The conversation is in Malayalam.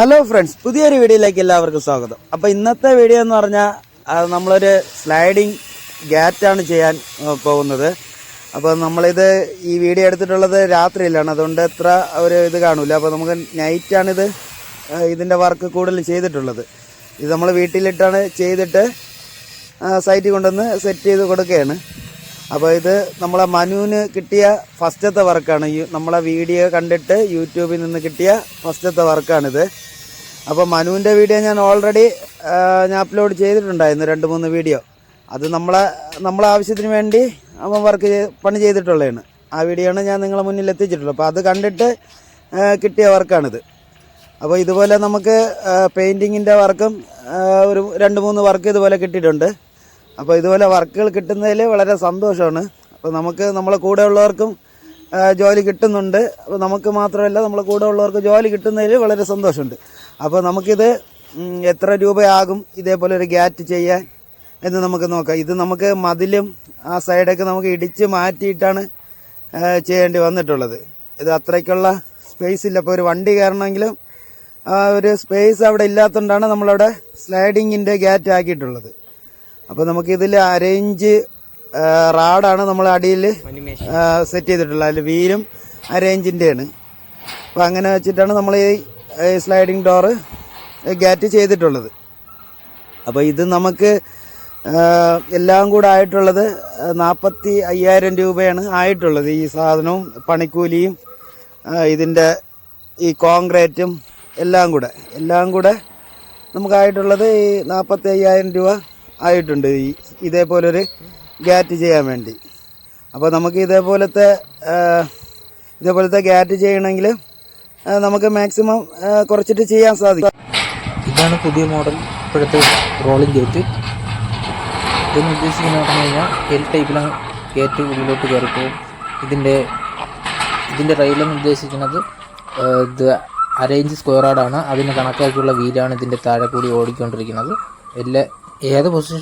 ഹലോ ഫ്രണ്ട്സ്, പുതിയൊരു വീഡിയോയിലേക്ക് എല്ലാവർക്കും സ്വാഗതം. അപ്പോൾ ഇന്നത്തെ വീഡിയോ എന്ന് പറഞ്ഞാൽ നമ്മളൊരു സ്ലൈഡിങ് ഗാറ്റാണ് ചെയ്യാൻ പോകുന്നത്. അപ്പോൾ നമ്മളിത് ഈ വീഡിയോ എടുത്തിട്ടുള്ളത് രാത്രിയിലാണ്, അതുകൊണ്ട് എത്ര ഒരു ഇത് കാണില്ല. അപ്പോൾ നമുക്ക് നൈറ്റാണിത് ഇതിൻ്റെ വർക്ക് കൂടുതൽ ചെയ്തിട്ടുള്ളത്. ഇത് നമ്മൾ വീട്ടിലിട്ടാണ് ചെയ്തിട്ട് സൈറ്റിൽ കൊണ്ടുവന്ന് സെറ്റ് ചെയ്ത് കൊടുക്കുകയാണ്. അപ്പോൾ ഇത് നമ്മളെ മനുവിന് കിട്ടിയ ഫസ്റ്റത്തെ വർക്കാണ്. നമ്മളെ വീഡിയോ കണ്ടിട്ട് യൂട്യൂബിൽ നിന്ന് കിട്ടിയ ഫസ്റ്റത്തെ വർക്കാണിത്. അപ്പോൾ മനുവിൻ്റെ വീഡിയോ ഞാൻ ഓൾറെഡി അപ്ലോഡ് ചെയ്തിട്ടുണ്ടായിരുന്നു, 2-3 വീഡിയോ. അത് നമ്മളെ ആവശ്യത്തിന് വേണ്ടി അവൻ പണി ചെയ്തിട്ടുള്ളതാണ്. ആ വീഡിയോ ആണ് ഞാൻ നിങ്ങളെ മുന്നിൽ എത്തിച്ചിട്ടുള്ളത്. അപ്പോൾ അത് കണ്ടിട്ട് കിട്ടിയ വർക്കാണിത്. അപ്പോൾ ഇതുപോലെ നമുക്ക് പെയിൻറ്റിങ്ങിൻ്റെ വർക്കും ഒരു 2-3 വർക്ക് ഇതുപോലെ കിട്ടിയിട്ടുണ്ട്. അപ്പോൾ ഇതുപോലെ വർക്കുകൾ കിട്ടുന്നതിൽ വളരെ സന്തോഷമാണ്. അപ്പോൾ നമുക്ക് നമ്മളെ കൂടെ ഉള്ളവർക്കും ജോലി കിട്ടുന്നുണ്ട്. അപ്പോൾ നമുക്ക് മാത്രമല്ല, നമ്മളെ കൂടെ ഉള്ളവർക്ക് ജോലി കിട്ടുന്നതിൽ വളരെ സന്തോഷമുണ്ട്. അപ്പോൾ നമുക്കിത് എത്ര രൂപയാകും ഇതേപോലെ ഒരു ഗാറ്റ് ചെയ്യാൻ എന്ന് നമുക്ക് നോക്കാം. ഇത് നമുക്ക് മതിലും ആ സൈഡൊക്കെ നമുക്ക് ഇടിച്ച് മാറ്റിയിട്ടാണ് ചെയ്യേണ്ടി വന്നിട്ടുള്ളത്. ഇത് അത്രയ്ക്കുള്ള സ്പേസ് ഇല്ല. അപ്പോൾ ഒരു വണ്ടി കയറണമെങ്കിലും ഒരു സ്പേസ് അവിടെ ഇല്ലാത്തതുകൊണ്ടാണ് നമ്മളവിടെ സ്ലൈഡിങ്ങിൻ്റെ ഗാറ്റ് ആക്കിയിട്ടുള്ളത്. അപ്പോൾ നമുക്കിതിൽ അരയിഞ്ച് റാഡാണ് നമ്മൾ അടിയിൽ സെറ്റ് ചെയ്തിട്ടുള്ളത്. അതിൽ വീലും അരയിഞ്ചിൻ്റെയാണ്. അപ്പോൾ അങ്ങനെ വെച്ചിട്ടാണ് നമ്മൾ ഈ സ്ലൈഡിങ് ഡോറ് ഗാറ്റ് ചെയ്തിട്ടുള്ളത്. അപ്പോൾ ഇത് നമുക്ക് എല്ലാം കൂടെ ആയിട്ടുള്ളത് 45,000 രൂപയാണ് ആയിട്ടുള്ളത്. ഈ സാധനവും പണിക്കൂലിയും ഇതിൻ്റെ ഈ കോൺക്രീറ്റും എല്ലാം കൂടെ നമുക്കായിട്ടുള്ളത് ഈ 45,000 രൂപ ആയിട്ടുണ്ട് ഇതേപോലൊരു ഗാറ്റ് ചെയ്യാൻ വേണ്ടി. അപ്പോൾ നമുക്ക് ഇതേപോലത്തെ ഗാറ്റ് ചെയ്യണമെങ്കിൽ നമുക്ക് മാക്സിമം കുറച്ചിട്ട് ചെയ്യാൻ സാധിക്കും. ഇതാണ് പുതിയ മോഡൽ ഇപ്പോഴത്തെ റോളിംഗ് ഗേറ്റ്. ഇതെന്ന് ഉദ്ദേശിക്കുന്നത് പറഞ്ഞു കഴിഞ്ഞാൽ എൽ ടൈപ്പിലാണ് ഗേറ്റ് ഉള്ളിലോട്ട് കയറിപ്പോവും. ഇതിൻ്റെ റെയിലെന്ന് ഉദ്ദേശിക്കുന്നത് ഇത് അരയിഞ്ച് സ്ക്വയർ റാഡാണ്. അതിന് കണക്കാക്കിയുള്ള വീലാണ് ഇതിൻ്റെ താഴെ കൂടി ഓടിക്കൊണ്ടിരിക്കുന്നത്. ഏത് പൊസിഷൻ